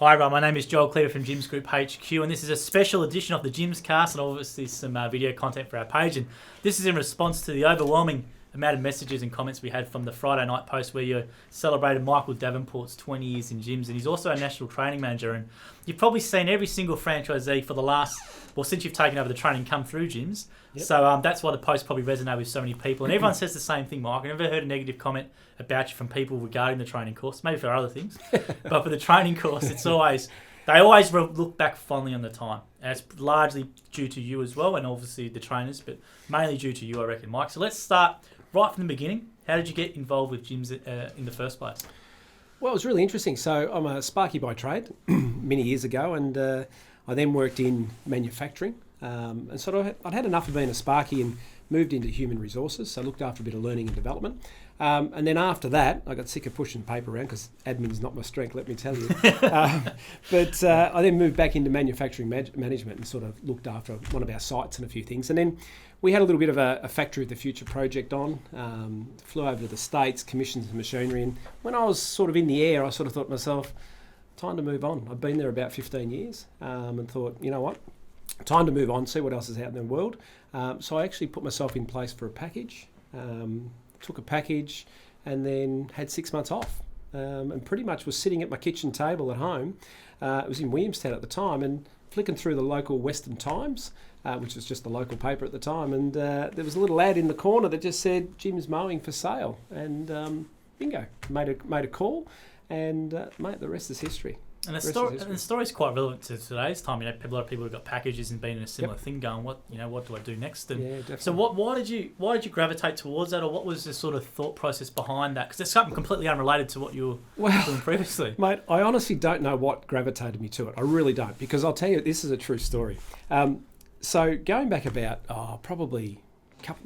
Hi everyone, my name is Joel Kleber from Gyms Group HQ, and this is a special edition of the Gyms Cast, and obviously some video content for our page. And this is in response to the overwhelming amount of messages and comments we had from the Friday night post where you celebrated Michael Davenport's 20 years in gyms, and he's also our national training manager. And you've probably seen every single franchisee for the last, well, since you've taken over the training, come through gyms. Yep. So that's why the post probably resonated with so many people. And everyone says the same thing, Mike. I've never heard a negative comment about you from people regarding the training course, maybe for other things. But for the training course, it's always, they always look back fondly on the time. And it's largely due to you as well, and obviously the trainers, but mainly due to you, I reckon, Mike. So let's start right from the beginning. How did you get involved with gyms in the first place? Well, it was really interesting. So I'm a sparky by trade many years ago, and I then worked in manufacturing. And sort of I'd had enough of being a sparky and moved into human resources. So I looked after a bit of learning and development. And then after that, I got sick of pushing paper around because admin's not my strength, let me tell you. But I then moved back into manufacturing management and sort of looked after one of our sites and a few things. And then we had a little bit of a Factory of the Future project on, flew over to the States, commissioned some machinery. And when I was sort of in the air, I sort of thought to myself, time to move on. I've been there about 15 years and thought, you know what, time to move on, see what else is out in the world. So I actually put myself in place for a package, took a package and then had 6 months off and pretty much was sitting at my kitchen table at home. It was in Williamstown at the time, and flicking through the local Western Times, which was just the local paper at the time, and there was a little ad in the corner that just said Jim's Mowing for sale, and bingo, made a call, and mate, the rest is history. And the story's quite relevant to today's time. You know, a lot of people have got packages and been in a similar thing going, what do I do next? And yeah, definitely. So why did you gravitate towards that, or what was the sort of thought process behind that? Because it's something completely unrelated to what you were doing previously. Mate, I honestly don't know what gravitated me to it. I really don't, because I'll tell you, this is a true story. So going back about probably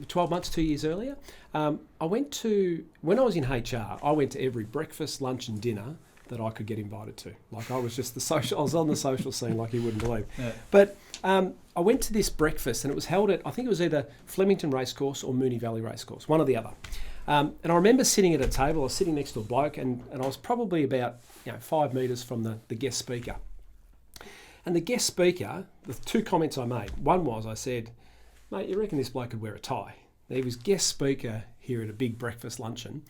12 months, 2 years earlier, when I was in HR, I went to every breakfast, lunch and dinner that I could get invited to. Like I was just I was on the social scene like you wouldn't believe. Yeah. But I went to this breakfast and it was held at, I think it was either Flemington Racecourse or Moonee Valley Racecourse, one or the other. And I remember sitting at a table, I was sitting next to a bloke and I was probably about 5 metres from the guest speaker. And the guest speaker, the two comments I made, one was I said, mate, you reckon this bloke could wear a tie? Now, he was guest speaker here at a big breakfast luncheon,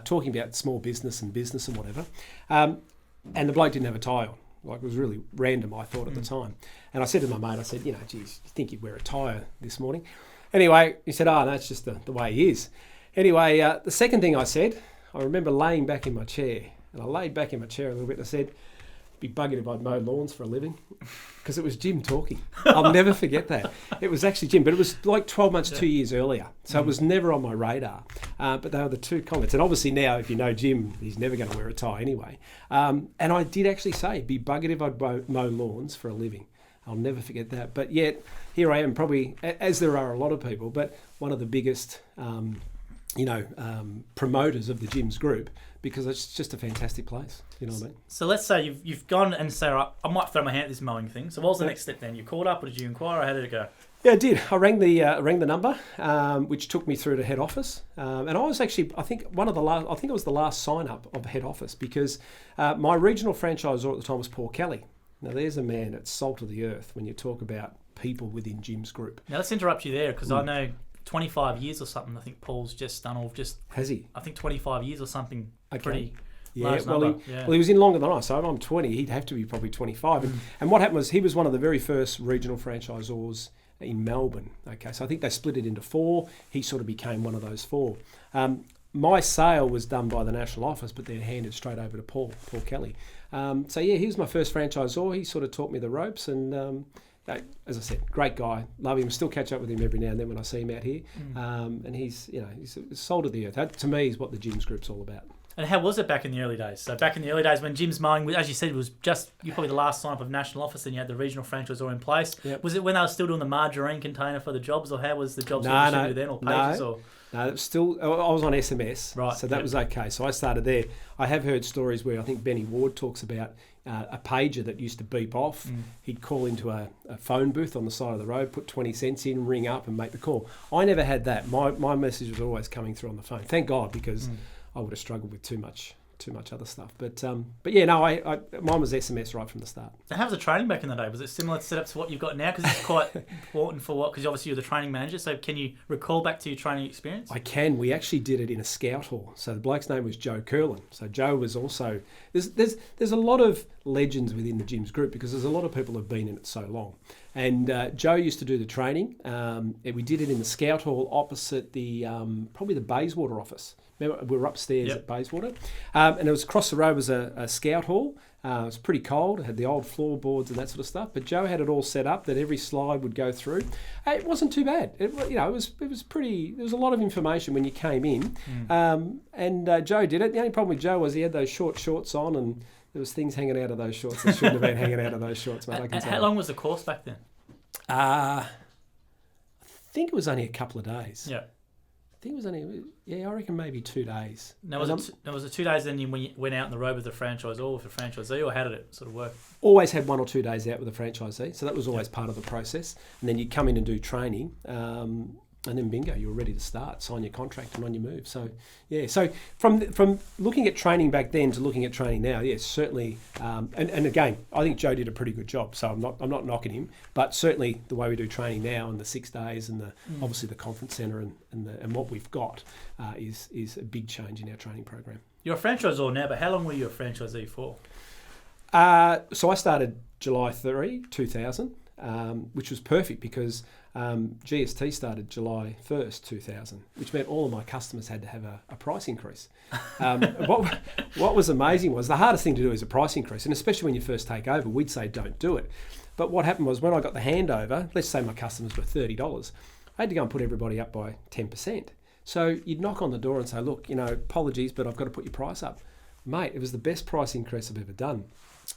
talking about small business and whatever. And the bloke didn't have a tie on. Like, it was really random, I thought, at the time. And I said to my mate, I said, geez, you think he'd wear a tie this morning? Anyway, he said, no, it's just the way he is. Anyway, the second thing I said, I remember laying back in my chair. And I laid back in my chair a little bit and I said, be buggered if I'd mow lawns for a living, because it was Jim talking. I'll never forget that. It was actually Jim, but it was like 12 months, 2 years earlier. So it was never on my radar. But they were the two comments. And obviously now, if you know Jim, he's never going to wear a tie anyway. And I did actually say, be buggered if I'd mow lawns for a living. I'll never forget that. But yet, here I am, probably, as there are a lot of people, but one of the biggest promoters of the Gyms Group, because it's just a fantastic place. You know what I mean? So let's say you've gone and say, right, I might throw my hand at this mowing thing. So what was the next step then? You called up, or did you inquire, or how did it go? Yeah, I did. I rang the number, which took me through to head office. And I was actually, I think it was the last sign up of head office, because my regional franchisor at the time was Paul Kelly. Now there's a man that's salt of the earth when you talk about people within Gyms Group. Now let's interrupt you there, because I know 25 years or something, I think Paul's just done, or just... Has he? I think 25 years or something, okay. Pretty large number. Well, he was in longer than I, so I'm 20, he'd have to be probably 25. And what happened was he was one of the very first regional franchisors in Melbourne. Okay, so I think they split it into 4. He sort of became one of those 4. My sale was done by the national office, but then handed straight over to Paul Kelly. He was my first franchisor. He sort of taught me the ropes, and as I said, great guy, love him. Still catch up with him every now and then when I see him out here. And he's salt of the earth. That, to me, is what the Gyms Group's all about. And how was it back in the early days? So back in the early days when Jim's Mowing, as you said, was just you're probably the last sign up of national office, and you had the regional franchisor in place. Yep. Was it when they were still doing the margarine container for the jobs, or how was the jobs then, or pages? No, it was still. I was on SMS, right? So that was okay. So I started there. I have heard stories where I think Benny Ward talks about a pager that used to beep off. He'd call into a phone booth on the side of the road, put 20 cents in, ring up, and make the call. I never had that. My message was always coming through on the phone. Thank God, because I would have struggled with too much too much other stuff. But yeah, no, mine was SMS right from the start. So how was the training back in the day? Was it similar setup to what you've got now? Because it's quite important because obviously you're the training manager. So can you recall back to your training experience? I can. We actually did it in a scout hall. So the bloke's name was Joe Curlin. So Joe was also there's a lot of legends within the gyms group because there's a lot of people who've been in it so long. And Joe used to do the training. And we did it in the scout hall opposite the probably the Bayswater office. Remember, we were upstairs at Bayswater. And it was across the road was a scout hall. It was pretty cold. It had the old floorboards and that sort of stuff. But Joe had it all set up that every slide would go through. It wasn't too bad. It was pretty. There was a lot of information when you came in. And Joe did it. The only problem with Joe was he had those short shorts on, and there was things hanging out of those shorts that shouldn't have been hanging out of those shorts, mate. How long was the course back then? I think it was only a couple of days. Yeah. I think it was only, I reckon maybe 2 days. Now, was it 2 days then when you went out on the road with the franchisor or with the franchisee, or how did it sort of work? Always had 1 or 2 days out with the franchisee, so that was always part of the process. And then you come in and do training, and then bingo, you were ready to start, sign your contract and on your move. So, yeah, so from looking at training back then to looking at training now, yes, certainly. And again, I think Joe did a pretty good job, so I'm not knocking him, but certainly the way we do training now and the 6 days and obviously the conference centre and what we've got is a big change in our training program. You're a franchisor now, but how long were you a franchisee for? So I started July 3, 2000, which was perfect because GST started July 1st, 2000, which meant all of my customers had to have a price increase. What was amazing was the hardest thing to do is a price increase, and especially when you first take over, we'd say don't do it. But what happened was when I got the handover, let's say my customers were $30, I had to go and put everybody up by 10%. So you'd knock on the door and say, look, apologies, but I've got to put your price up. Mate, it was the best price increase I've ever done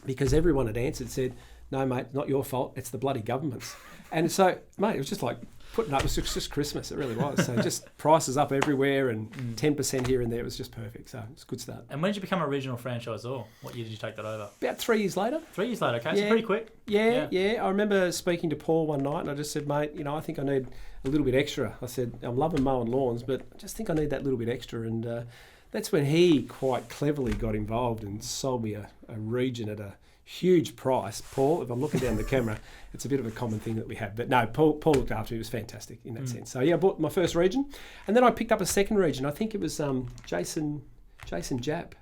because everyone had answered, said, no, mate, not your fault. It's the bloody government's. And so, mate, it was just like putting up. It was just Christmas. It really was. So just prices up everywhere and 10% here and there. It was just perfect. So it's a good start. And when did you become a regional franchisor? What year did you take that over? About 3 years later. 3 years later. Okay, so pretty quick. Yeah. I remember speaking to Paul one night and I just said, mate, I think I need a little bit extra. I said, I'm loving mowing lawns, but I just think I need that little bit extra. And that's when he quite cleverly got involved and sold me a region at a huge price. Paul, if I'm looking down the camera, it's a bit of a common thing that we have. But no, Paul looked after me. It was fantastic in that sense. So yeah, I bought my first region. And then I picked up a second region. I think it was Jason Japp,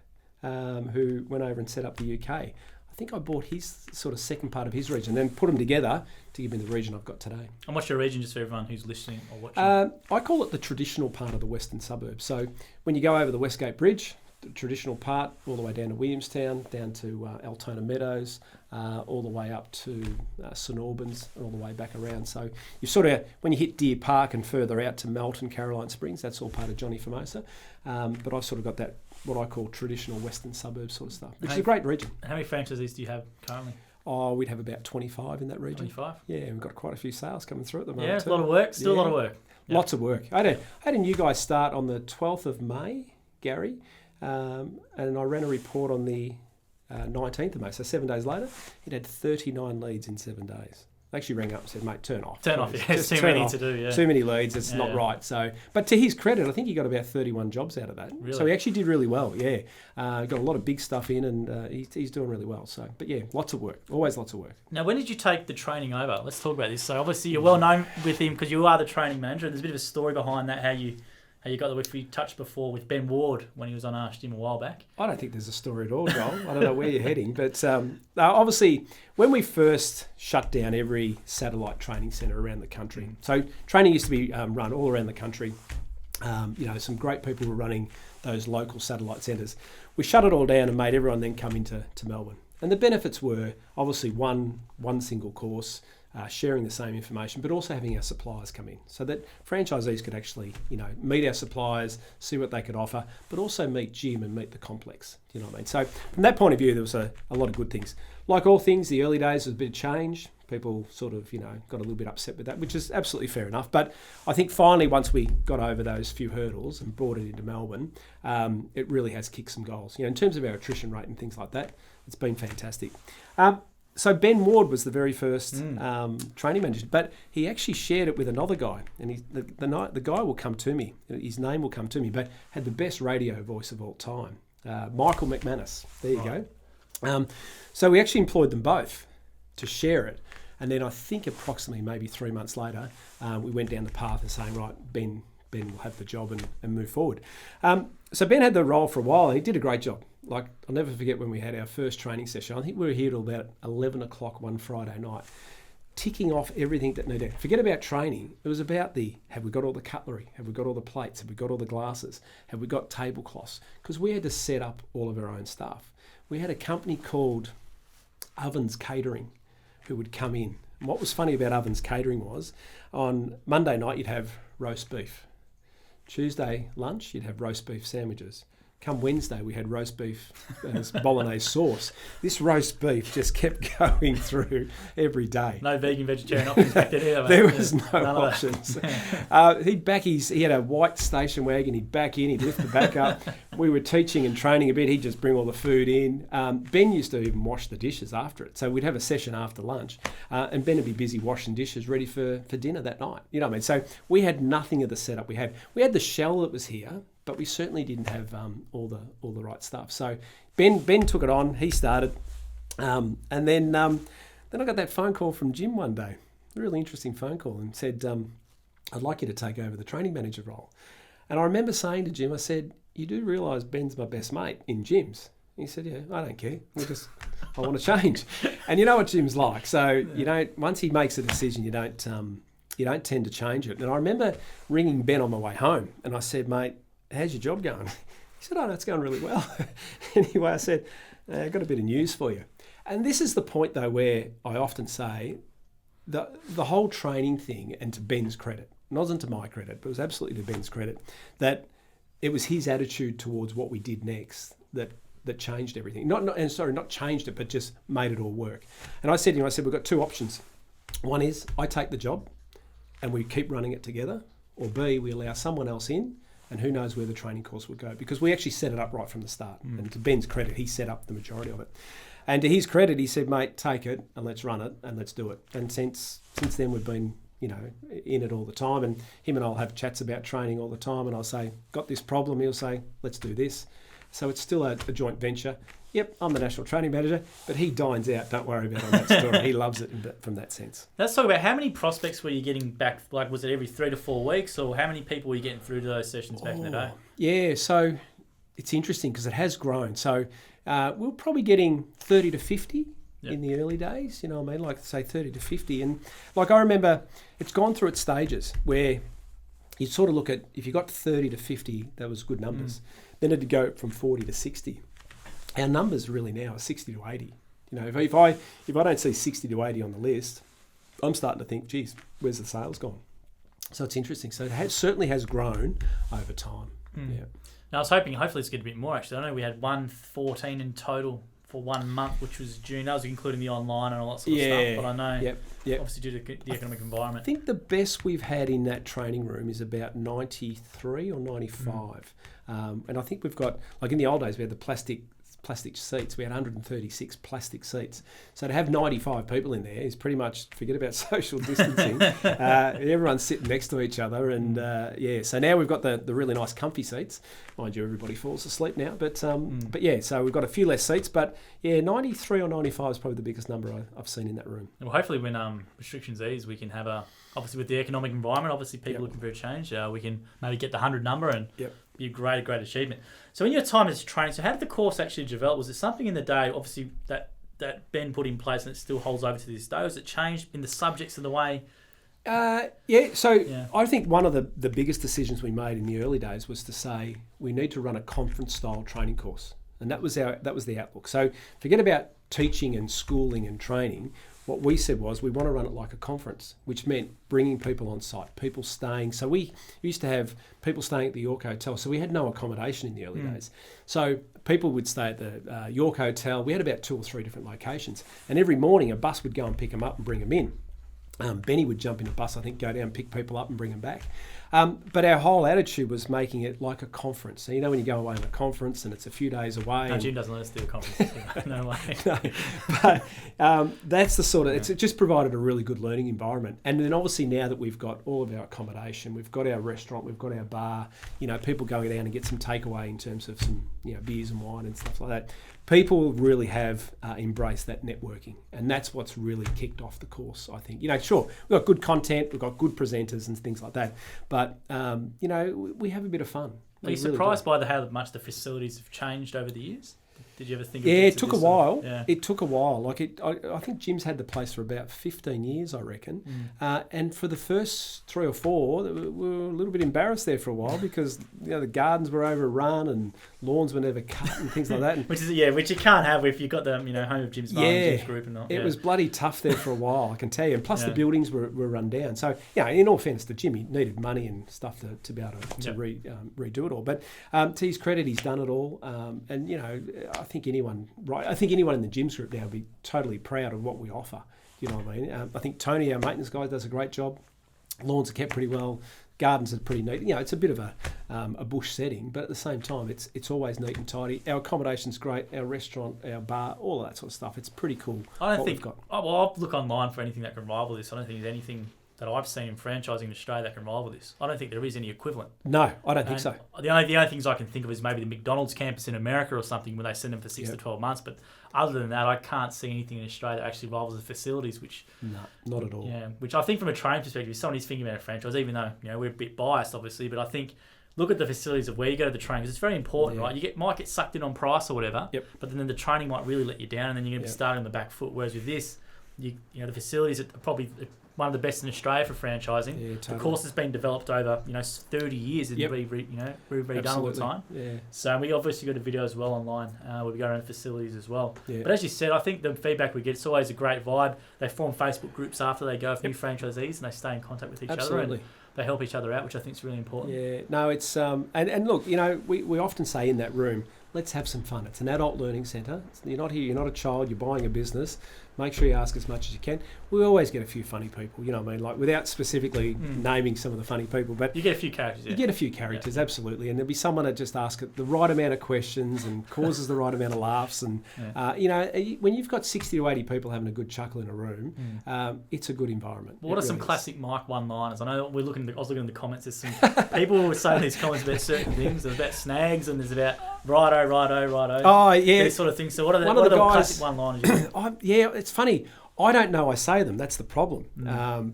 who went over and set up the UK. I think I bought his sort of second part of his region, then put them together to give me the region I've got today. And what's your region, just for everyone who's listening or watching? I call it the traditional part of the western suburbs. So when you go over the Westgate Bridge, the traditional part, all the way down to Williamstown, down to Altona Meadows, all the way up to St Albans, and all the way back around. So you sort of, when you hit Deer Park and further out to Melton, Caroline Springs, that's all part of Johnny Formosa. But I've sort of got that, what I call traditional western suburbs sort of stuff, which is a great region. How many franchisees do you have currently? Oh, we'd have about 25 in that region. 25? Yeah, we've got quite a few sales coming through at the moment. Yeah, it's a lot of work. Still a lot of work. Yep. Lots of work. I had a new guy start on the 12th of May, Gary, and I ran a report on the 19th of May, so 7 days later. He'd had 39 leads in 7 days. I actually rang up and said, mate, turn off. Turn off, yeah. It's too many to do, yeah. Too many leads, it's not right. So, but to his credit, I think he got about 31 jobs out of that. Really? So he actually did really well, yeah. Got a lot of big stuff in and he's doing really well. So, but yeah, lots of work, always lots of work. Now, when did you take the training over? Let's talk about this. So obviously you're well known with him because you are the training manager. There's a bit of a story behind that, how you got the, which we touched before with Ben Ward when he was on Asked Him a while back. I don't think there's a story at all, Joel. I don't know where you're heading. But obviously, when we first shut down every satellite training centre around the country, so training used to be run all around the country. Some great people were running those local satellite centres. We shut it all down and made everyone then come into Melbourne. And the benefits were obviously one single course, sharing the same information, but also having our suppliers come in so that franchisees could actually, meet our suppliers, see what they could offer, but also meet Jim and meet the complex. You know what I mean? So from that point of view, there was a lot of good things. Like all things, the early days was a bit of change. People sort of, got a little bit upset with that, which is absolutely fair enough. But I think finally, once we got over those few hurdles and brought it into Melbourne, it really has kicked some goals. In terms of our attrition rate and things like that, it's been fantastic. So Ben Ward was the very first training manager, but he actually shared it with another guy, and the guy will come to me. His name will come to me, but had the best radio voice of all time. Michael McManus. There you go. So we actually employed them both to share it. And then I think approximately maybe 3 months later, we went down the path of saying, right, Ben will have the job and move forward. So Ben had the role for a while and he did a great job. Like, I'll never forget when we had our first training session. I think we were here till about 11 o'clock one Friday night, ticking off everything that needed. Forget about training. It was about have we got all the cutlery? Have we got all the plates? Have we got all the glasses? Have we got tablecloths? Because we had to set up all of our own stuff. We had a company called Ovens Catering who would come in. And what was funny about Ovens Catering was on Monday night you'd have roast beef. Tuesday lunch you'd have roast beef sandwiches. Come Wednesday, we had roast beef bolognese sauce. This roast beef just kept going through every day. No vegan, vegetarian options back then either, mate. There was no options. He had a white station wagon. He'd back in, he'd lift the back up. We were teaching and training a bit. He'd just bring all the food in. Ben used to even wash the dishes after it. So we'd have a session after lunch and Ben would be busy washing dishes ready for dinner that night. You know what I mean? So we had nothing of the setup. We had the shell that was here, but we certainly didn't have all the right stuff. So Ben took it on. He started, and then I got that phone call from Jim one day, a really interesting phone call, and said, "I'd like you to take over the training manager role." And I remember saying to Jim, I said, "You do realise Ben's my best mate in gyms?" He said, "Yeah, I don't care. I want to change." And you know what Jim's like. So you don't. Once he makes a decision, you don't tend to change it. And I remember ringing Ben on my way home, and I said, "Mate, how's your job going?" He said, "Oh, no, it's going really well." Anyway, I said, "I've got a bit of news for you." And this is the point, though, where I often say the whole training thing, and to Ben's credit, it wasn't to my credit, but it was absolutely to Ben's credit, that it was his attitude towards what we did next that changed everything. Not changed it, but just made it all work. And I said to him, we've got two options. One is I take the job and we keep running it together, or B, we allow someone else in, and who knows where the training course would go, because we actually set it up right from the start. And to Ben's credit, he set up the majority of it. And to his credit, he said, "Mate, take it and let's run it and let's do it." And since then, we've been, in it all the time. And him and I'll have chats about training all the time. And I'll say, "Got this problem." He'll say, "Let's do this." So it's still a joint venture. Yep, I'm the national training manager, but he dines out. Don't worry about on that story. He loves it from that sense. Let's talk about how many prospects were you getting back? Like, was it every 3 to 4 weeks, or how many people were you getting through to those sessions back in the day? Yeah, so it's interesting because it has grown. So we're probably getting 30 to 50 in the early days. You know what I mean? Like, say 30 to 50. And like, I remember it's gone through its stages where you sort of look at, if you got 30 to 50, that was good numbers. Then it'd go from 40 to 60. Our numbers really now are 60 to 80. If I don't see 60 to 80 on the list, I'm starting to think, geez, where's the sales gone? So it's interesting. So it certainly has grown over time. Yeah. Now, I was hopefully it's get a bit more, actually. I know we had 114 in total for 1 month, which was June. That was including the online and all that sort of stuff. But I know, obviously, due to the economic environment. I think the best we've had in that training room is about 93 or 95. And I think we've got, like in the old days, we had the plastic seats. We had 136 plastic seats. So to have 95 people in there is pretty much, forget about social distancing. Everyone's sitting next to each other. And so now we've got the really nice comfy seats. Mind you, everybody falls asleep now. But yeah, so we've got a few less seats. But yeah, 93 or 95 is probably the biggest number I've seen in that room. Well, hopefully when restrictions ease, we can have obviously with the economic environment, obviously people looking for a change, we can maybe get the 100 number and be a great achievement. So in your time as training, so how did the course actually develop? Was it something in the day, obviously, that Ben put in place and it still holds over to this day? Was it changed in the subjects and the way? I think one of the biggest decisions we made in the early days was to say we need to run a conference-style training course. And that was the outlook. So forget about teaching and schooling and training. What we said was we want to run it like a conference, which meant bringing people on site, people staying. So we used to have people staying at the York Hotel. So we had no accommodation in the early days. So people would stay at the York Hotel. We had about 2 or 3 different locations. And every morning a bus would go and pick them up and bring them in. Benny would jump in a bus, I think, go down, pick people up and bring them back. But our whole attitude was making it like a conference. So, when you go away on a conference and it's a few days away. No, Jim doesn't let us do a conference. No way. No, but that's the sort of, it just provided a really good learning environment. And then obviously now that we've got all of our accommodation, we've got our restaurant, we've got our bar, people going down and get some takeaway in terms of some, beers and wine and stuff like that. People really have embraced that networking, and that's what's really kicked off the course, I think. Sure, we've got good content, we've got good presenters and things like that, but, we have a bit of fun. Are you surprised by how much the facilities have changed over the years? Did you ever think of it took a while. Yeah. It took a while. I think Jim's had the place for about 15 years, I reckon. And for the first 3 or 4, we were a little bit embarrassed there for a while because the gardens were overrun and lawns were never cut and things like that. Which you can't have if you've got the home of Jim's mum and Jim's group and not. It was bloody tough there for a while, I can tell you. And plus the buildings were run down. So in all fairness to Jim, he needed money and stuff to be able to redo it all. But to his credit, he's done it all. And I think anyone in the gyms group now would be totally proud of what we offer. You know what I mean? I think Tony, our maintenance guy, does a great job. Lawns are kept pretty well. Gardens are pretty neat. It's a bit of a bush setting, but at the same time, it's always neat and tidy. Our accommodation's great. Our restaurant, our bar, all of that sort of stuff. It's pretty cool. We've got. I'll look online for anything that can rival this. I don't think there's anything that I've seen in franchising in Australia that can rival this. I don't think there is any equivalent. No, I don't think so. The only things I can think of is maybe the McDonald's campus in America or something where they send them for 6 to 12 months. But other than that, I can't see anything in Australia that actually rivals the facilities. No, not at all. Yeah, which I think from a training perspective, if someone is thinking about a franchise, even though we're a bit biased, obviously, but I think look at the facilities of where you go to the training because it's very important, right? You might get sucked in on price or whatever, but then the training might really let you down, and then you're going to be starting on the back foot. Whereas with this, the facilities are probably one of the best in Australia for franchising. Yeah, totally. The course has been developed over 30 years and we've redone all the time. Yeah. So we obviously got a video as well online where we go around the facilities as well. Yeah. But as you said, I think the feedback we get, it's always a great vibe. They form Facebook groups after they go for new franchisees and they stay in contact with each other and they help each other out, which I think is really important. Yeah, no, it's and look, we often say in that room, let's have some fun. It's an adult learning centre. You're not here, you're not a child, you're buying a business. Make sure you ask as much as you can. We always get a few funny people, you know what I mean? Like without specifically naming some of the funny people, but you get a few characters. You get a few characters, absolutely, and there'll be someone that just asks the right amount of questions and causes the right amount of laughs. And when you've got 60 to 80 people having a good chuckle in a room, it's a good environment. What are some classic Mike one-liners? I know I was looking in the comments. There's some people who were saying these comments about certain things. There's about snags and there's about righto. Oh yeah, these sort of things. So what are the classic one-liners? It's funny. I don't know I say them. That's the problem.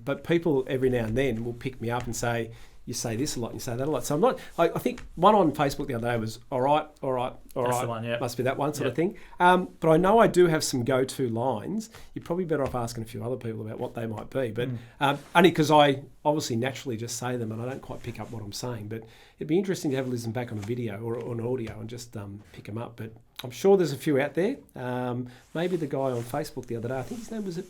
But people every now and then will pick me up and say, you say this a lot and you say that a lot. So I'm not. I think one on Facebook the other day was all right. That's the one, must be that one sort of thing. But I know I do have some go-to lines. You're probably better off asking a few other people about what they might be. But only because I obviously naturally just say them and I don't quite pick up what I'm saying. But it'd be interesting to have a listen back on a video or an audio and just pick them up. But I'm sure there's a few out there. Maybe the guy on Facebook the other day, I think his name was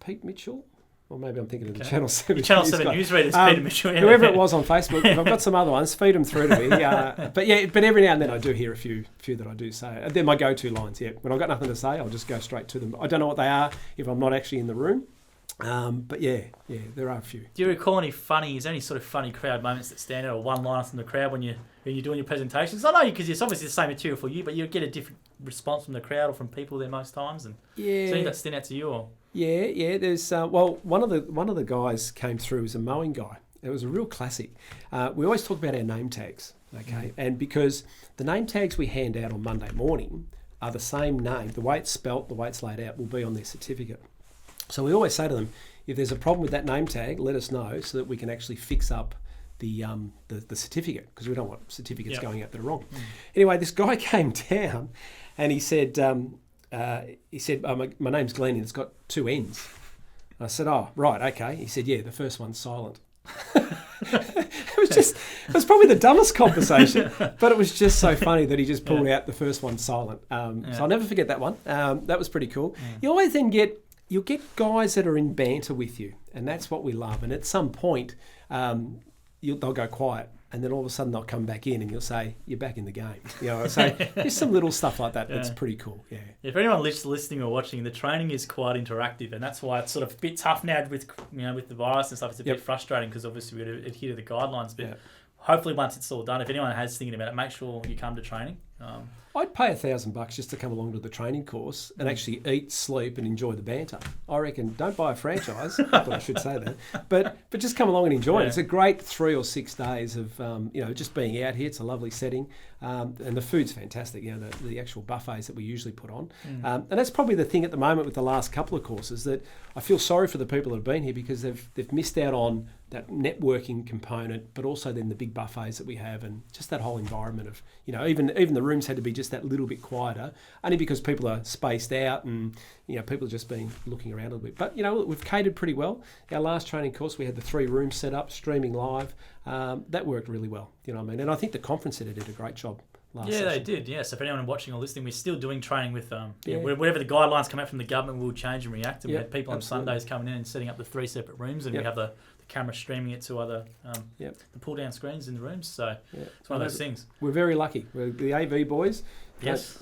Pete Mitchell? Or maybe I'm thinking of the Channel 7 Channel 7 newsreaders, Peter Mitchell. Yeah. Whoever it was on Facebook, if I've got some other ones, feed them through to me. But every now and then I do hear a few that I do say. They're my go-to lines, When I've got nothing to say, I'll just go straight to them. I don't know what they are if I'm not actually in the room. But there are a few. Do you recall any sort of funny crowd moments that stand out or one-liners from the crowd when you're doing your presentations? I know because it's obviously the same material for you, but you get a different response from the crowd or from people there most times. And so anything that stand out to you or... Yeah. There's one of the guys came through as a mowing guy. It was a real classic. We always talk about our name tags, okay? And because the name tags we hand out on Monday morning are the same name, the way it's spelt, the way it's laid out will be on their certificate. So we always say to them, if there's a problem with that name tag, let us know so that we can actually fix up the certificate because we don't want certificates going out that are wrong. Anyway, this guy came down and he said. My name's Glenn and it's got 2 N's. I said, oh, right, okay. He said, yeah, the first one's silent. It was probably the dumbest conversation, but it was just so funny that he just pulled out the first one silent. So I'll never forget that one. That was pretty cool. You always then you'll get guys that are in banter with you, and that's what we love. And at some point, they'll go quiet. and then all of a sudden they'll come back in and you'll say, you're back in the game. So just some little stuff like that that's pretty cool, yeah. If anyone listening or watching, the training is quite interactive, and that's why it's sort of a bit tough now with with the virus and stuff. It's a bit frustrating because obviously we've got to adhere to the guidelines, but hopefully once it's all done, if anyone has thinking about it, make sure you come to training. I'd pay $1,000 just to come along to the training course and actually eat, sleep, and enjoy the banter. I reckon don't buy a franchise. Not that I should say that, but just come along and enjoy it. It's a great 3 or 6 days of just being out here. It's a lovely setting, and the food's fantastic. The actual buffets that we usually put on, and that's probably the thing at the moment with the last couple of courses that I feel sorry for the people that have been here because they've missed out on that networking component, but also then the big buffets that we have and just that whole environment of even the rooms had to be just that little bit quieter, only because people are spaced out and people have just been looking around a little bit. But we've catered pretty well. Our last training course, we had the 3 rooms set up, streaming live. That worked really well. And I think the conference centre did a great job. They did. Yeah. So if anyone watching or listening, we're still doing training with whatever the guidelines come out from the government, we'll change and react. And we had people on Sundays coming in and setting up the 3 separate rooms, and we have the camera streaming it to other the pull down screens in the rooms. So it's one of those things. We're very lucky. We're the AV boys. Yes.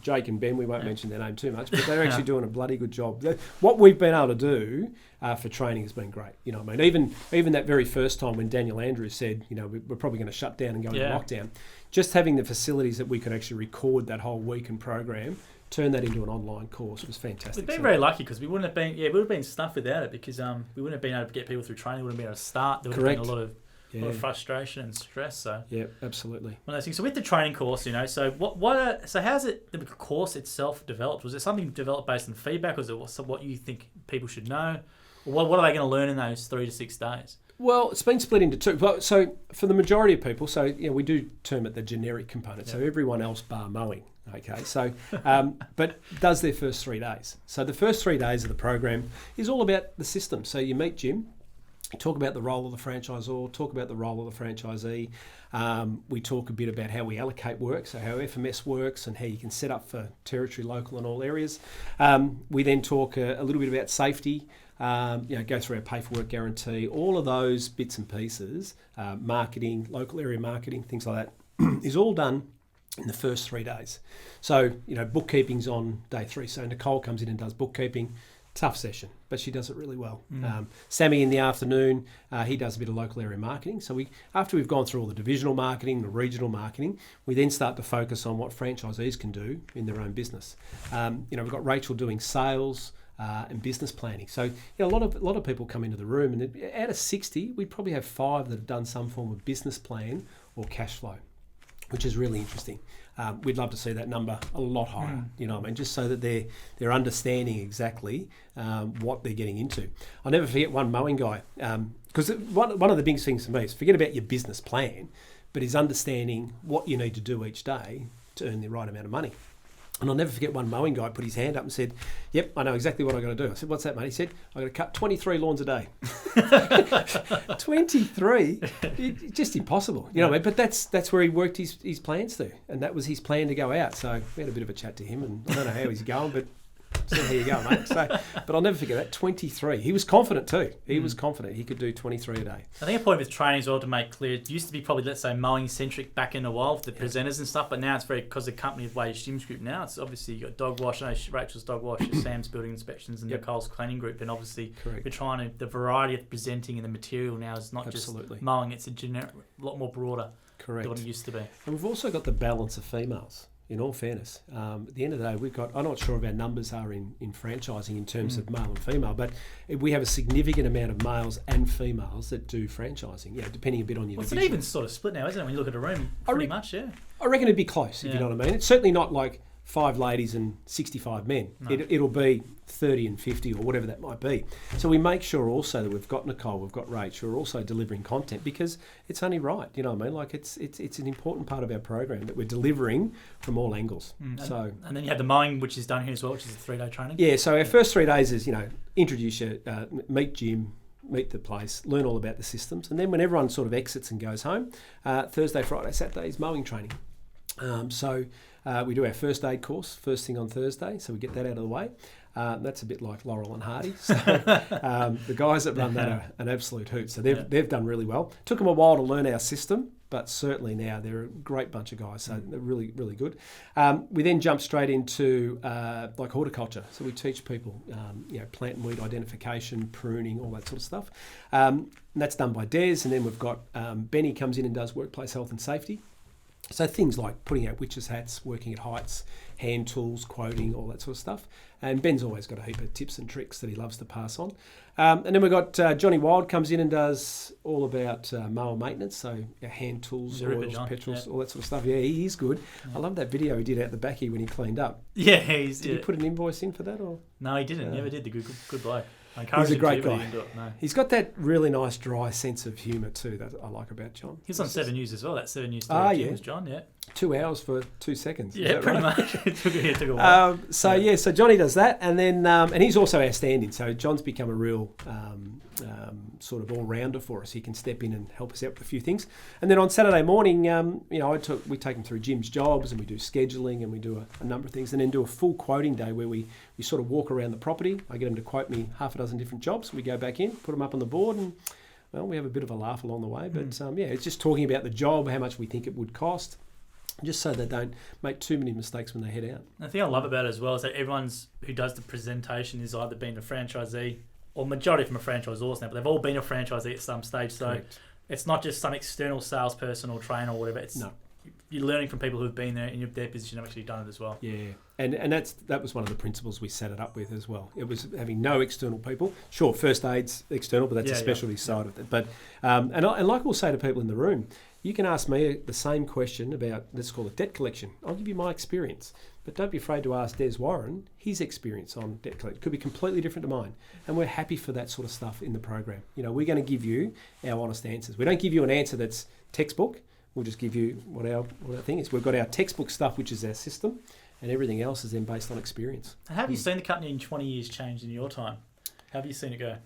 Jake and Ben, we won't mention their name too much, but they're actually doing a bloody good job. What we've been able to do for training has been great. Even that very first time when Daniel Andrews said, we're probably going to shut down and go into lockdown, just having the facilities that we could actually record that whole week and program, turn that into an online course was fantastic. We've been very lucky because we wouldn't have been, we would have been stuffed without it because we wouldn't have been able to get people through training. We wouldn't have been able to start. There would have been a lot of frustration and stress. So yeah, absolutely. One of those things. So with the training course, so how's it the course itself developed? Was it something developed based on feedback, or was it what you think people should know? Or what are they going to learn in those 3 to 6 days? Well, it's been split into 2. So for the majority of people, we do term it the generic component. So everyone else bar mowing. Okay, so but does their first 3 days. So the first 3 days of the program is all about the system. So you meet Jim, talk about the role of the franchisor, talk about the role of the franchisee. We talk a bit about how we allocate work, so how FMS works and how you can set up for territory, local and all areas. We then talk a little bit about safety, go through our pay for work guarantee, all of those bits and pieces, marketing, local area marketing, things like that, is all done in the first 3 days. So, bookkeeping's on day 3. So Nicole comes in and does bookkeeping. Tough session, but she does it really well. Sammy in the afternoon, he does a bit of local area marketing. So after we've gone through all the divisional marketing, the regional marketing, we then start to focus on what franchisees can do in their own business. We've got Rachel doing sales and business planning. So a lot of people come into the room, and out of 60, we probably have 5 that have done some form of business plan or cash flow, which is really interesting. We'd love to see that number a lot higher, just so that they're understanding exactly what they're getting into. I'll never forget one mowing guy, because one of the biggest things for me is forget about your business plan, but is understanding what you need to do each day to earn the right amount of money. And I'll never forget one mowing guy put his hand up and said, "Yep, I know exactly what I got to do." I said, "What's that, mate?" He said, "I got to cut 23 lawns a day." 23, just impossible, But that's where he worked his plans to, and that was his plan to go out. So we had a bit of a chat to him, and I don't know how he's going, but so here you go, mate. So, but I'll never forget that 23. He was confident too. He was confident he could do 23 a day. I think a point with training as well to make clear. It used to be probably, let's say, mowing centric back in a while with the presenters and stuff, but now it's very because the company of Wage Gym's group now. It's obviously you got dog wash. I know Rachel's dog wash, Sam's building inspections, and Nicole's cleaning group. And obviously we're trying to the variety of presenting and the material now is not just mowing. It's a lot more broader than what it used to be. And we've also got the balance of females. In all fairness, at the end of the day, I'm not sure if our numbers are in franchising in terms of male and female, but we have a significant amount of males and females that do franchising, depending a bit on your division. It's an even sort of split now, isn't it, when you look at a room, pretty much, yeah. I reckon it'd be close, if you know what I mean. It's certainly not like 5 ladies and 65 men. No. It'll be 30 and 50 or whatever that might be. So we make sure also that we've got Nicole, we've got Rach, who are also delivering content because it's only right, you know what I mean? Like it's an important part of our program that we're delivering from all angles. And then you have the mowing, which is done here as well, which is a 3-day training. Yeah, so our first 3 days is, introduce you, meet Jim, meet the place, learn all about the systems. And then when everyone sort of exits and goes home, Thursday, Friday, Saturday is mowing training. We do our first aid course first thing on Thursday, so we get that out of the way. That's a bit like Laurel and Hardy. So the guys that run that are an absolute hoot. So they've done really well. Took them a while to learn our system, but certainly now they're a great bunch of guys, so they're really, really good. We then jump straight into like horticulture. So we teach people, plant and weed identification, pruning, all that sort of stuff. And that's done by Des, and then we've got Benny comes in and does workplace health and safety. So things like putting out witches' hats, working at heights, hand tools, quoting, all that sort of stuff. And Ben's always got a heap of tips and tricks that he loves to pass on. And then we've got Johnny Wild comes in and does all about mower maintenance, so hand tools, oils, petrols, all that sort of stuff. Yeah, he is good. Yeah. I love that video he did out the back here when he cleaned up. Yeah, did he put an invoice in for that? Or no, he didn't. Never did. The good bloke. He's a great guy. No. He's got that really nice dry sense of humour too that I like about John. He was on 7 News as well. That 7 News story was John, yeah. 2 hours for 2 seconds. Yeah, pretty much. It took a while. So Johnny does that, and then and he's also our stand-in. So John's become a real sort of all-rounder for us. He can step in and help us out with a few things. And then on Saturday morning, we take him through Jim's jobs, and we do scheduling, and we do a number of things, and then do a full quoting day where we sort of walk around the property. I get him to quote me half a dozen different jobs. We go back in, put them up on the board, and we have a bit of a laugh along the way. But it's just talking about the job, how much we think it would cost, just so they don't make too many mistakes when they head out. The thing I love about it as well is that everyone's who does the presentation is either been a franchisee or majority from a franchisor now, but they've all been a franchisee at some stage. So Correct. It's not just some external salesperson or trainer or whatever. You're learning from people who've been there in their position have actually done it as well. Yeah, and that was one of the principles we set it up with as well. It was having no external people. Sure, first aid's external, but that's a specialty side of it. But and like we'll say to people in the room, you can ask me the same question about, let's call it debt collection. I'll give you my experience. But don't be afraid to ask Des Warren his experience on debt collection. It could be completely different to mine. And we're happy for that sort of stuff in the program. We're going to give you our honest answers. We don't give you an answer that's textbook. We'll just give you what our thing is. We've got our textbook stuff, which is our system, and everything else is then based on experience. And have you seen the company in 20 years change in your time? How have you seen it go?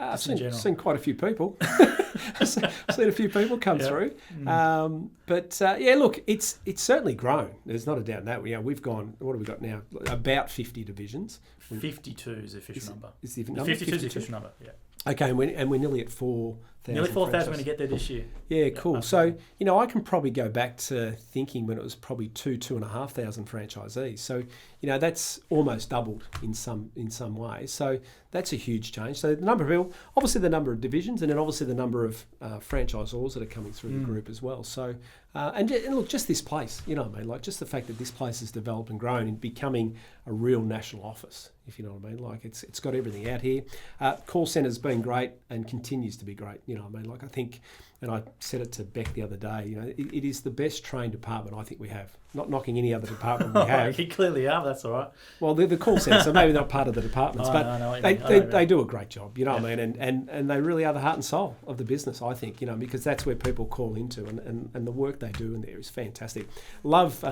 I've seen quite a few people. I've seen a few people come through. Look, it's certainly grown. There's not a doubt in that. We've gone, what have we got now? About 50 divisions. 52 is the official number. Is the number? 52 is the official number, yeah. Okay, and we're nearly at 4,000. Nearly 4,000 we're going to get there this year. Yeah, cool. So, I can probably go back to thinking when it was probably 2,500 franchisees. So, that's almost doubled in some way. So that's a huge change. So the number of people, obviously the number of divisions, and then obviously the number of franchisors that are coming through the group as well. So, and look, just this place, like just the fact that this place has developed and grown and becoming a real national office, if you know what I mean. Like it's got everything out here. Call centre's been great and continues to be great. Like I think, and I said it to Beck the other day, it is the best trained department I think we have. Not knocking any other department we have. You clearly are, that's all right. Well, they're the call centre, so maybe not part of the departments, but they do a great job, I mean, and they really are the heart and soul of the business, I think, because that's where people call into, and the work they do in there is fantastic. Love,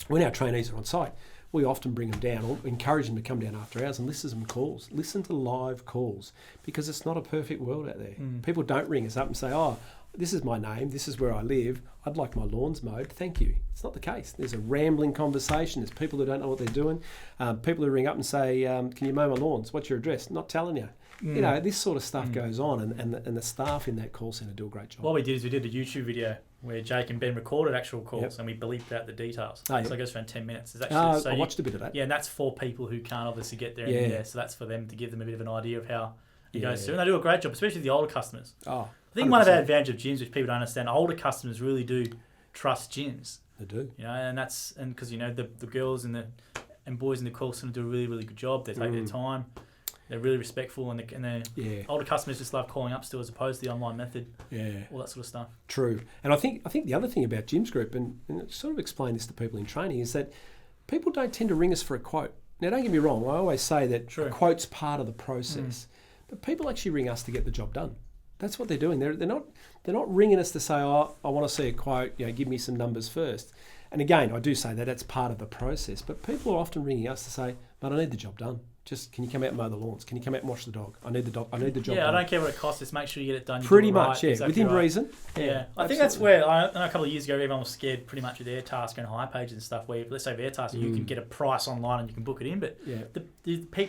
when our trainees are on site, we often bring them down or encourage them to come down after hours and listen to some calls. Listen to live calls, because it's not a perfect world out there. People don't ring us up and say, oh, this is my name, this is where I live, I'd like my lawns mowed, thank you. It's not the case. There's a rambling conversation. There's people who don't know what they're doing. People who ring up and say, can you mow my lawns? What's your address? Not telling you. This sort of stuff goes on, and the staff in that call centre do a great job. What we did is we did a YouTube video where Jake and Ben recorded actual calls and we bleeped out the details. So it goes around 10 minutes. It's actually, I watched a bit of that. Yeah, and that's for people who can't obviously get there. Yeah. So that's for them to give them a bit of an idea of how it goes through. And they do a great job, especially the older customers. I think 100%. One of our advantages of gyms, which people don't understand, older customers really do trust gyms. They do. And that's because the girls and boys in the call centre do a really, really good job. They take their time. They're really respectful, and the older customers just love calling up still, as opposed to the online method. Yeah, all that sort of stuff. True, and I think the other thing about Jim's Group, and sort of explain this to people in training, is that people don't tend to ring us for a quote. Now, don't get me wrong. I always say that a quote's part of the process, but people actually ring us to get the job done. That's what they're doing. They're not ringing us to say, oh, I want to see a quote. Give me some numbers first. And again, I do say that that's part of the process. But people are often ringing us to say, but I need the job done. Just can you come out and mow the lawns? Can you come out and wash the dog? I need the dog. I need the job. Yeah, done. I don't care what it costs. Just make sure you get it done. You Pretty do it right, much, yeah, exactly within right. reason. Yeah, I think that's where I know a couple of years ago everyone was scared pretty much with Airtasker and high pages and stuff. Where let's say with Airtasker, you can get a price online and you can book it in. But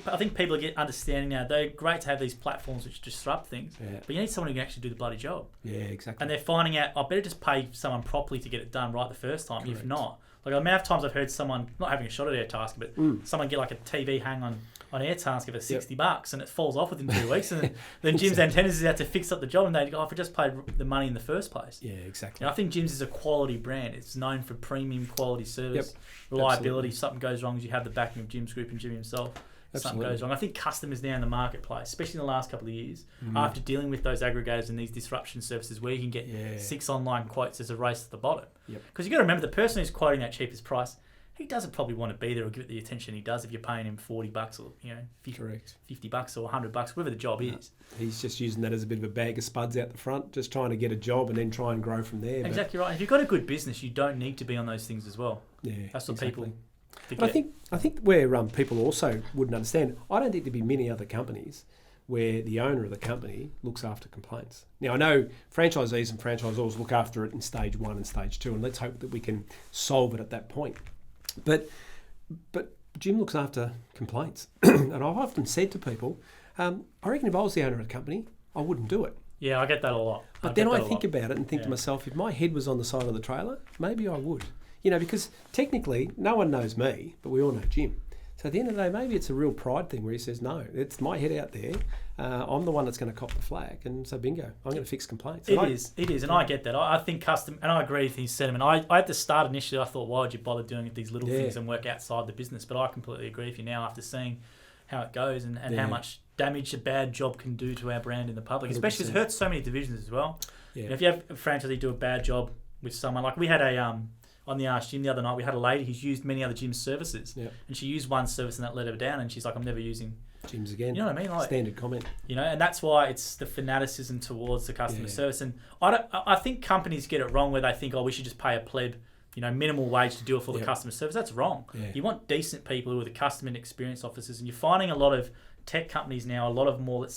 I think people are understanding now. They're great to have these platforms which disrupt things, but you need someone who can actually do the bloody job. Yeah, exactly. And they're finding out I better just pay someone properly to get it done right the first time. Correct. If not, like the amount of times I've heard someone not having a shot at Airtasker, but someone get like a TV hang on Airtasker for $60 and it falls off within 2 weeks, and then Jim's antennas is out to fix up the job, and they go, "Oh, if I just paid the money in the first place." Yeah, exactly. And I think Jim's is a quality brand. It's known for premium quality service, reliability. If something goes wrong, you have the backing of Jim's group and Jim himself. If something goes wrong, I think customers now in the marketplace, especially in the last couple of years, after dealing with those aggregators and these disruption services where you can get 6 online quotes as a race to the bottom. Because you've got to remember, the person who's quoting that cheapest price, he doesn't probably want to be there or give it the attention he does if you're paying him $40 or $50 or $100, whatever the job is. He's just using that as a bit of a bag of spuds out the front, just trying to get a job and then try and grow from there. Exactly right. If you've got a good business, you don't need to be on those things as well. Yeah, that's what people forget. But I think where people also wouldn't understand, I don't think there'd be many other companies where the owner of the company looks after complaints. Now, I know franchisees and franchisors look after it in stage 1 and stage 2, and let's hope that we can solve it at that point. But Jim looks after complaints. And I've often said to people, I reckon if I was the owner of a company, I wouldn't do it. Yeah, I get that a lot. But then I think about it and think to myself, if my head was on the side of the trailer, maybe I would. Because technically, no one knows me, but we all know Jim. So at the end of the day, maybe it's a real pride thing where he says, no, it's my head out there. I'm the one that's going to cop the flag. And so bingo, I'm going to fix complaints. It is. And I get that. I think and I agree with his sentiment. I at the start initially, I thought, why would you bother doing these little things and work outside the business? But I completely agree with you now after seeing how it goes and how much damage a bad job can do to our brand in the public, 100%. Especially because it hurts so many divisions as well. Yeah. If you have a franchisee do a bad job with someone, like we had on the Ask Jim the other night, we had a lady who's used many other Jim's services, and she used one service and that let her down, and she's like, I'm never using Jim's again. You know what I mean? Like, standard comment. And that's why it's the fanaticism towards the customer service. And I think companies get it wrong where they think, we should just pay a pleb, minimal wage to do it for the customer service. That's wrong. Yeah. You want decent people who are the customer and experience officers, and you're finding a lot of tech companies now, a lot of more,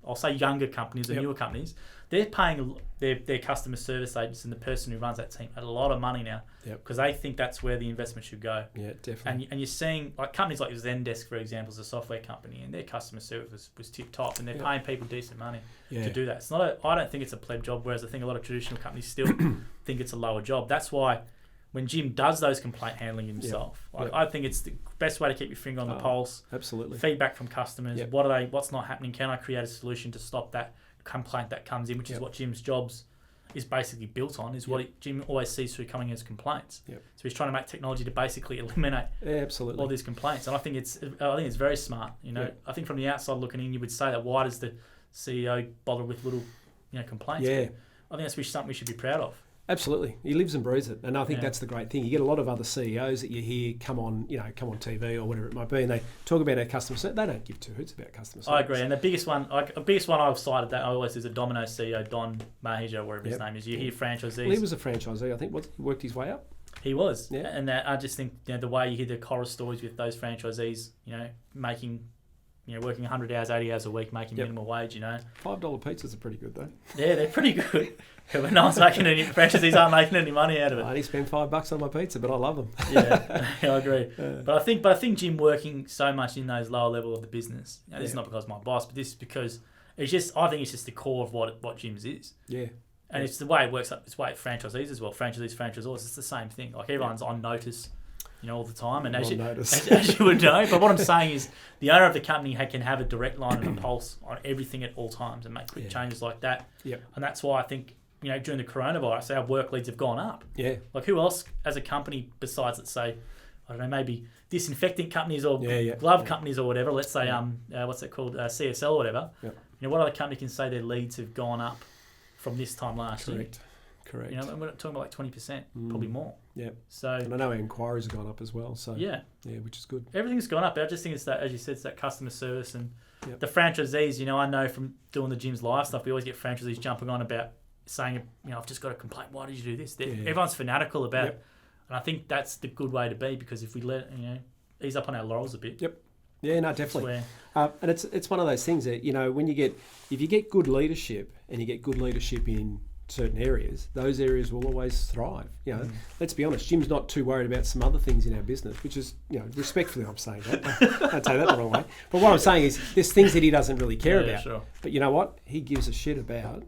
I'll say younger companies or newer companies, they're paying their customer service agents and the person who runs that team a lot of money now because they think that's where the investment should go. Yeah, definitely. And you're seeing like companies like Zendesk, for example, is a software company, and their customer service was tip top, and they're paying people decent money to do that. It's not. I don't think it's a pleb job, whereas I think a lot of traditional companies still think it's a lower job. That's why when Jim does those complaint handling himself, I think it's the best way to keep your finger on the pulse. Absolutely. Feedback from customers. What's not happening? Can I create a solution to stop that complaint that comes in, which is what Jim's jobs is basically built on, is what Jim always sees through coming as complaints. So he's trying to make technology to basically eliminate all these complaints. And I think it's very smart. I think from the outside looking in, you would say that why does the CEO bother with little complaints? I think that's something we should be proud of. Absolutely, he lives and breathes it, and I think that's the great thing. You get a lot of other CEOs that you hear come on TV or whatever it might be, and they talk about our customer service. They don't give two hoots about customer service. I agree, and the biggest one I've cited that I always is a Domino's CEO, Don Mahija, whatever his name is. You hear franchisees. Well, he was a franchisee, I think. He worked his way up. He was, and that, I just think the way you hear the horror stories with those franchisees, making. Working 100 hours, 80 hours a week, making minimal wage, $5 pizzas are pretty good, though. Yeah, they're pretty good. But no one's making franchisees aren't making any money out of it. I only spend $5 on my pizza, but I love them. I agree. But I think Jim working so much in those lower level of the business, this is not because of my boss, but this is because I think it's just the core of what Jim's is. Yeah. And it's the way it works up, it's the way franchisees as well. Franchisees, franchisors, it's the same thing. Like everyone's on notice. All the time, and as you would know. But what I'm saying is, the owner of the company can have a direct line and a pulse on everything at all times, and make quick changes like that. And that's why I think during the coronavirus, our work leads have gone up. Like who else as a company besides, let's say, I don't know, maybe disinfectant companies or glove companies or whatever. Let's say what's it called, CSL or whatever. What other company can say their leads have gone up from this time last year? Correct. We're talking about like 20%, probably more. Yeah. So, and I know our inquiries have gone up as well. So which is good. Everything's gone up. I just think it's that, as you said, it's that customer service and the franchisees. I know from doing the Jim's Live stuff, we always get franchisees jumping on about saying, I've just got a complaint. Why did you do this? Everyone's fanatical about it, and I think that's the good way to be, because if we let ease up on our laurels a bit. Yeah, no, definitely. Swear. And it's one of those things that, when if you get good leadership and you get good leadership in certain areas, those areas will always thrive. Let's be honest, Jim's not too worried about some other things in our business, which is, respectfully I'm saying that. Don't take that the wrong way. But what I'm saying is there's things that he doesn't really care about. Sure. But you know what? He gives a shit about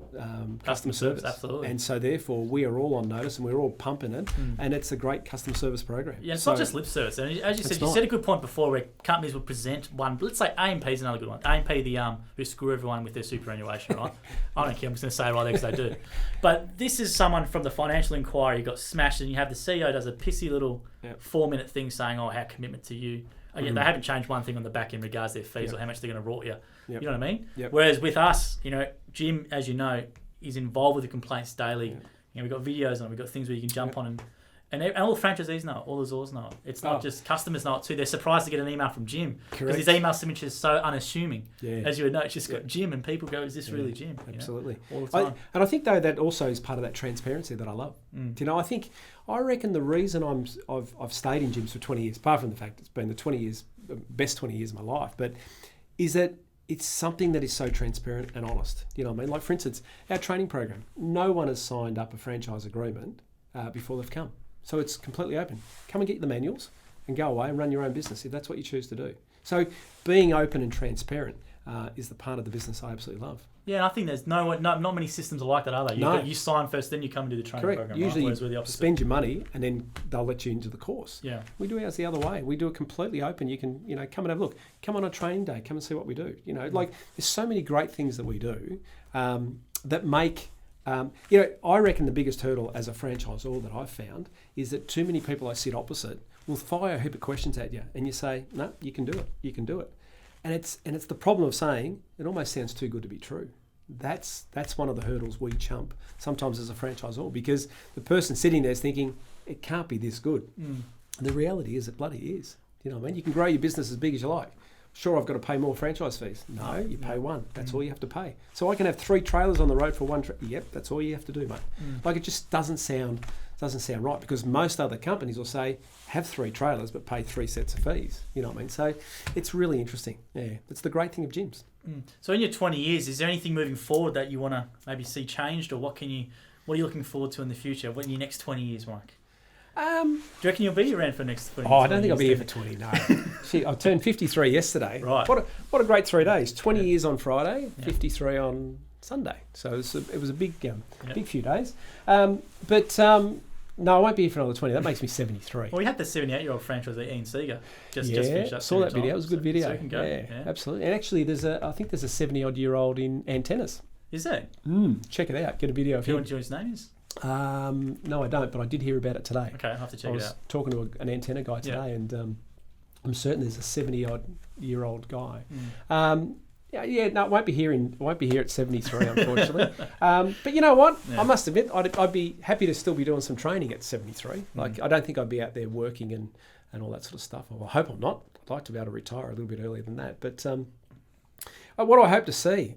customer service. Absolutely. And so therefore we are all on notice and we're all pumping it, and it's a great customer service program. Yeah, it's not just lip service. And as you said a good point before where companies will present one, let's say AMP is another good one. AMP, who screw everyone with their superannuation, right? I don't care, I'm just going to say it right there because they do. But this is someone from the Financial Inquiry got smashed, and you have the CEO does a pissy little 4-minute thing saying, our commitment to you. Again, they haven't changed one thing on the back in regards to their fees or how much they're going to rort you. You know what I mean? Whereas with us, Jim, as you know, is involved with the complaints daily. We've got videos on it, we've got things where you can jump on and all the franchisees know it, all the Azores know it. It's not just customers know it too. They're surprised to get an email from Jim because his email signature is so unassuming. As you would know, it's just got Jim, and people go, "Is this really Jim?" Absolutely, all the time. And I think though that also is part of that transparency that I love. I reckon the reason I've stayed in gyms for 20 years, apart from the fact it's been the best 20 years of my life, but is that it's something that is so transparent and honest. You know what I mean? Like for instance, our training program, no one has signed up a franchise agreement before they've come. So it's completely open. Come and get the manuals and go away and run your own business if that's what you choose to do. So being open and transparent is the part of the business I absolutely love. Yeah, and I think there's not many systems are like that, are they? You sign first, then you come and do the training program. Usually right? We're the opposite. Spend your money and then they'll let you into the course. Yeah. We do ours the other way. We do it completely open. You can, come and have a look. Come on a training day. Come and see what we do. Like there's so many great things that we do that make... I reckon the biggest hurdle as a franchisor that I've found is that too many people I sit opposite will fire a heap of questions at you, and you say, "No, you can do it. You can do it." And it's the problem of saying it almost sounds too good to be true. That's one of the hurdles we chump sometimes as a franchisor, because the person sitting there is thinking it can't be this good. The reality is it bloody is. You know what I mean? You can grow your business as big as you like. Sure, I've got to pay more franchise fees. No, you pay one. That's all you have to pay. So I can have 3 trailers on the road for one. Yep, that's all you have to do, mate. Like it just doesn't sound right, because most other companies will say have 3 trailers but pay 3 sets of fees. You know what I mean? So it's really interesting. Yeah, it's the great thing of gyms. So in your 20 years, is there anything moving forward that you want to maybe see changed, or what are you looking forward to in the future? What in your next 20 years, Mike? Do you reckon you'll be around for the next 20 years? I don't think I'll be here for 20, no. See, I turned 53 yesterday. Right. What a great 3 days. 20 years on Friday, 53 on Sunday. So it was a big few days. No, I won't be here for another 20. That makes me 73. Well, we had the 78-year-old franchisee Ian Seeger just finished up. Saw that video. It was a good video. So you can go. Yeah, absolutely. And actually, I think there's a 70-odd-year-old in antennas. Is there? Check it out. Get a video of him. Do you know what his name is? No, I don't, but I did hear about it today. Okay, I'll have to check it out. I was talking to an antenna guy today, and I'm certain there's a 70-odd-year-old guy. No, it won't be here at 73, unfortunately. But you know what? Yeah. I must admit, I'd be happy to still be doing some training at 73. Like, I don't think I'd be out there working and all that sort of stuff. Well, I hope I'm not. I'd like to be able to retire a little bit earlier than that. But what do I hope to see?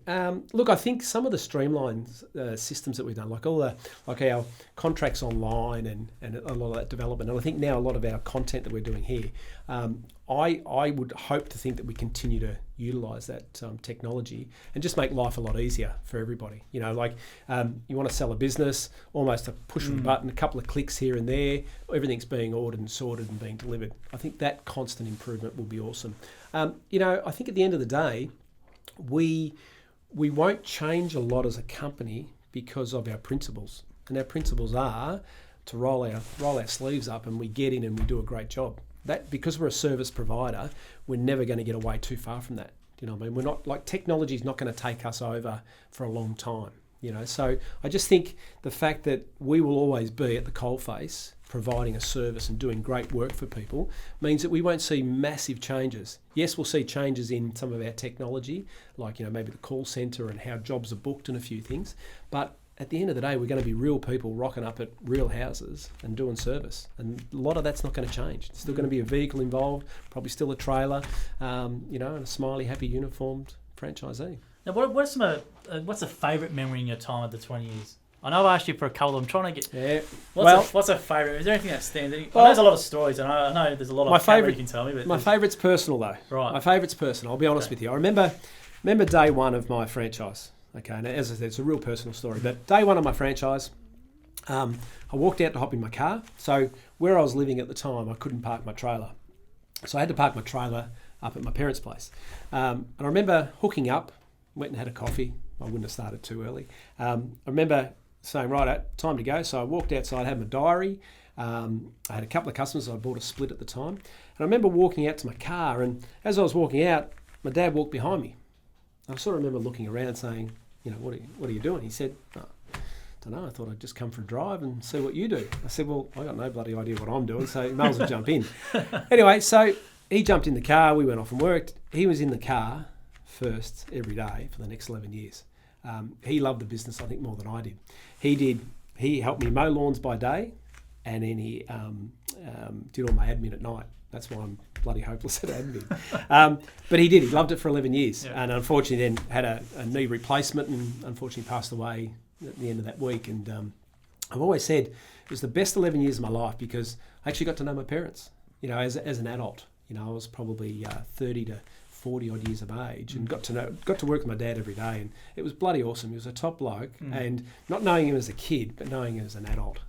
Look, I think some of the streamlined systems that we've done, like our contracts online and a lot of that development, and I think now a lot of our content that we're doing here, I would hope to think that we continue to utilise that technology and just make life a lot easier for everybody. You want to sell a business, almost a push of a button, a couple of clicks here and there, everything's being ordered and sorted and being delivered. I think that constant improvement will be awesome. I think at the end of the day, we won't change a lot as a company because of our principles, and our principles are to roll our sleeves up and we get in and we do a great job. That, because we're a service provider, we're never going to get away too far from that. You know what I mean? We're not, like, technology's not going to take us over for a long time. So I just think the fact that we will always be at the coalface providing a service and doing great work for people means that we won't see massive changes. Yes, we'll see changes in some of our technology, like maybe the call centre and how jobs are booked and a few things, but at the end of the day, we're going to be real people rocking up at real houses and doing service. And a lot of that's not going to change. There's still going to be a vehicle involved, probably still a trailer, and a smiley, happy, uniformed franchisee. Now, what's a favourite memory in your time of the 20 years? I know I asked you for a couple. I'm trying to get. Yeah. What's a favourite? Is there anything that stands? I know there's a lot of stories, and I know there's a lot of favourite you can tell me. But my favourite's personal though. Right. My favourite's personal. I'll be honest with you. I remember day one of my franchise. Okay, and as I said, it's a real personal story. But day one of my franchise, I walked out to hop in my car. So where I was living at the time, I couldn't park my trailer, so I had to park my trailer up at my parents' place. And I remember hooking up, went and had a coffee. I wouldn't have started too early. I remember saying, right, time to go. So I walked outside, had my diary. I had a couple of customers. I bought a split at the time. And I remember walking out to my car, and as I was walking out, my dad walked behind me. I sort of remember looking around saying, what are you doing? He said, I don't know, I thought I'd just come for a drive and see what you do. I said, well, I got no bloody idea what I'm doing, so you may as well jump in. Anyway, so he jumped in the car, we went off and worked. He was in the car first every day for the next 11 years. He loved the business, I think, more than I did. He helped me mow lawns by day, and then he did all my admin at night. That's why I'm bloody hopeless at admin. But he loved it for 11 years. Yeah. And unfortunately then had a knee replacement and unfortunately passed away at the end of that week. And I've always said it was the best 11 years of my life because I actually got to know my parents, as an adult. I was probably 30 to 40 odd years of age and got to work with my dad every day, and it was bloody awesome. He was a top bloke, and not knowing him as a kid, but knowing him as an adult.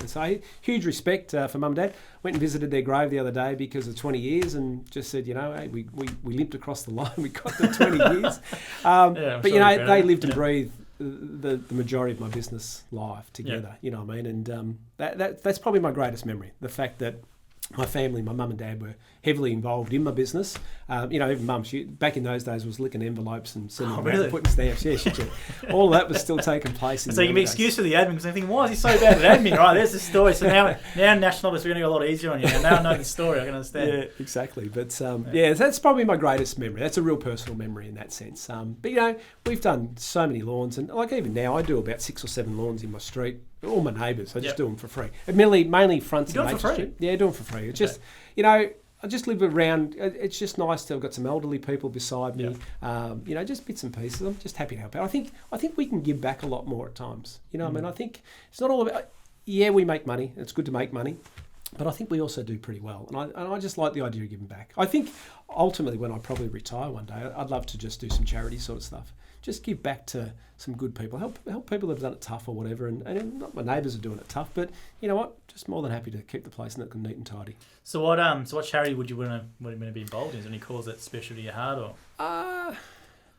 And so huge respect for mum and dad. Went and visited their grave the other day because of 20 years and just said, hey, we limped across the line. We got the 20 years. But, they lived and breathed the majority of my business life together, you know what I mean? And that's probably my greatest memory, the fact that my family, my mum and dad were heavily involved in my business. Even mum, back in those days was licking envelopes and sending them out and putting stamps. Yeah, she did. All of that was still taking place. So you can be excused for the admin because I think, why is he so bad at admin? Right, there's the story. So now National Office are going to go a lot easier on you. Now I know the story, I can understand. Yeah, exactly. But that's probably my greatest memory. That's a real personal memory in that sense. But we've done so many lawns, and like even now I do about 6 or 7 lawns in my street. All my neighbours, I just do them for free. Admittedly, mainly fronts and Main Street. Yeah, do them for free. It's just, I just live around. It's just nice to have got some elderly people beside me. Just bits and pieces. I'm just happy to help out. I think we can give back a lot more at times. I mean, I think it's not all about. Yeah, we make money. It's good to make money, but I think we also do pretty well. And I just like the idea of giving back. I think ultimately, when I probably retire one day, I'd love to just do some charity sort of stuff. Just give back to some good people, help people that have done it tough or whatever, and not my neighbours are doing it tough, but you know what? Just more than happy to keep the place neat and tidy. So what charity would you want to be involved in? Is there any cause that's special to your heart, or?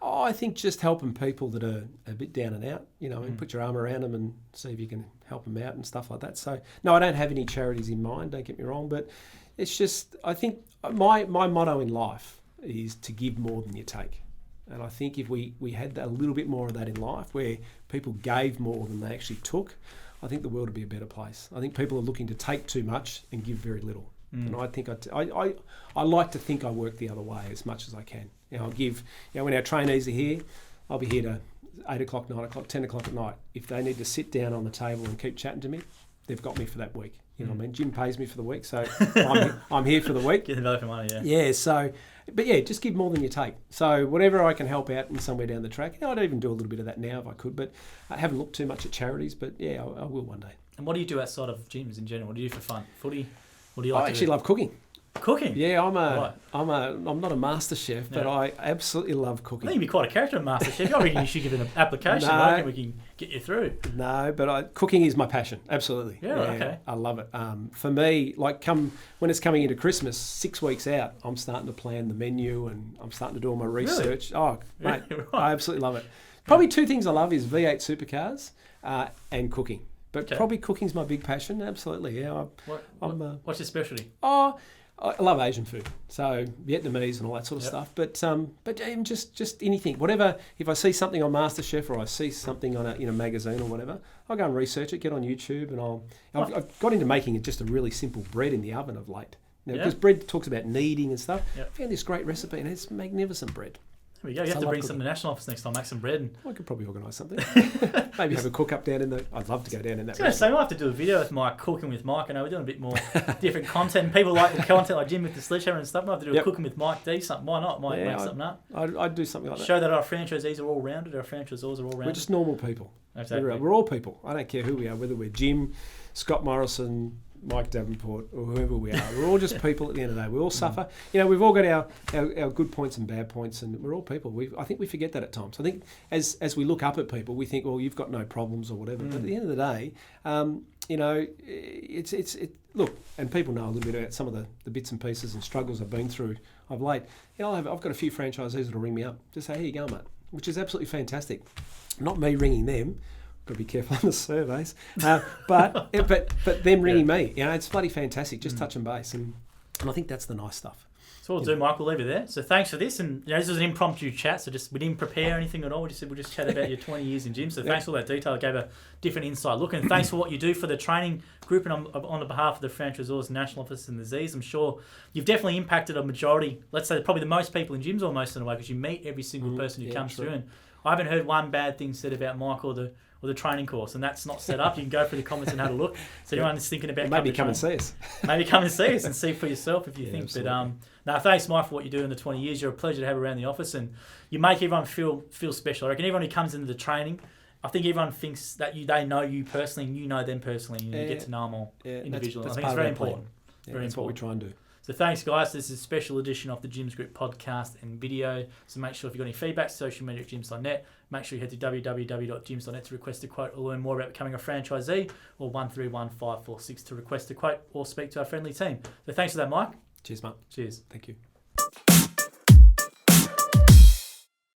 I think just helping people that are a bit down and out, and put your arm around them and see if you can help them out and stuff like that. So no, I don't have any charities in mind. Don't get me wrong, but it's just I think my motto in life is to give more than you take. And I think if we had a little bit more of that in life, where people gave more than they actually took, I think the world would be a better place. I think people are looking to take too much and give very little. And I think I like to think I work the other way as much as I can. I'll give, when our trainees are here, I'll be here to 8 o'clock, 9 o'clock, 10 o'clock at night. If they need to sit down on the table and keep chatting to me, they've got me for that week. What I mean? Jim pays me for the week, so I'm here for the week. Get the value for money, yeah. Yeah, so... But yeah, just give more than you take. So whatever I can help out in somewhere down the track, I'd even do a little bit of that now if I could, but I haven't looked too much at charities, but yeah, I will one day. And what do you do outside of gyms in general? What do you do for fun? Footy? What do you like I actually love cooking. Cooking? Yeah, I'm not a master chef, but I absolutely love cooking. I think you'd be quite a character in Master Chef. I reckon you should give it an application. I reckon we can get you through. No, but cooking is my passion. Absolutely. Yeah, okay. I love it. For me, when it's coming into Christmas, 6 weeks out, I'm starting to plan the menu and I'm starting to do all my research. Really? Oh, mate, right. I absolutely love it. Probably 2 things I love is V8 supercars and cooking. But probably cooking's my big passion. Absolutely, yeah. What's your specialty? I love Asian food, so Vietnamese and all that sort of stuff. But even just anything, whatever. If I see something on MasterChef or I see something on a magazine or whatever, I'll go and research it, get on YouTube, and I've got into making just a really simple bread in the oven of late. Because bread talks about kneading and stuff. I found this great recipe and it's magnificent bread. There we go. You have to bring some to the national office next time, make some bread. I could probably organise something. Maybe have a cook up down in the... I'd love to go down in that. So we'll have to do a video with Mike, cooking with Mike. I know we're doing a bit more different content. People like the content like Jim with the sledgehammer and stuff. We'll have to do a cooking with Mike D something. Why not? Might make something up. I'd do something like that. Show that our franchisees are all rounded. Our franchisors are all rounded. We're just normal people. Exactly. We're all people. I don't care who we are, whether we're Jim, Scott Morrison, Mike Davenport, or whoever we are. We're all just people at the end of the day. We all suffer. You know, we've all got our good points and bad points, and we're all people. I think we forget that at times. I think as we look up at people, we think, well, you've got no problems or whatever. But at the end of the day, you know, look, and people know a little bit about some of the bits and pieces and struggles I've been through of late. You know, I've got a few franchisees that'll ring me up, just say, here you go, mate, which is absolutely fantastic. Not me ringing them. Got to be careful on the surveys, but them ringing me, you know, it's bloody fantastic. Just touching base, and I think that's the nice stuff. So we'll do, Mike. We'll leave it there. So thanks for this, and you know, this was an impromptu chat. So we didn't prepare anything at all. We just said we'll just chat about your 20 years in gym. So thanks for all that detail. It gave a different inside look, and thanks for what you do for the training group and on the behalf of the franchisors, national office, and the Z's. I'm sure you've definitely impacted a majority. Let's say probably the most people in gyms almost in a way, because you meet every single person who comes through. And I haven't heard one bad thing said about Mike or the training course, and that's not set up. You can go through the comments and have a look. So anyone is thinking about maybe come and see us. Maybe come and see us and see for yourself if you think. Absolutely. But no, thanks, Mike, for what you do in the 20 years. You're a pleasure to have around the office, and you make everyone feel special. I reckon everyone who comes into the training, I think everyone thinks that they know you personally and you know them personally, and you get to know them all individually. I think it's very important. That's what we try and do. So thanks, guys. This is a special edition of the Gyms Group podcast and video. So make sure if you've got any feedback, social media at gyms.net. Make sure you head to www.gyms.net to request a quote or learn more about becoming a franchisee, or 131546 to request a quote or speak to our friendly team. So thanks for that, Mike. Cheers, mate. Cheers. Thank you.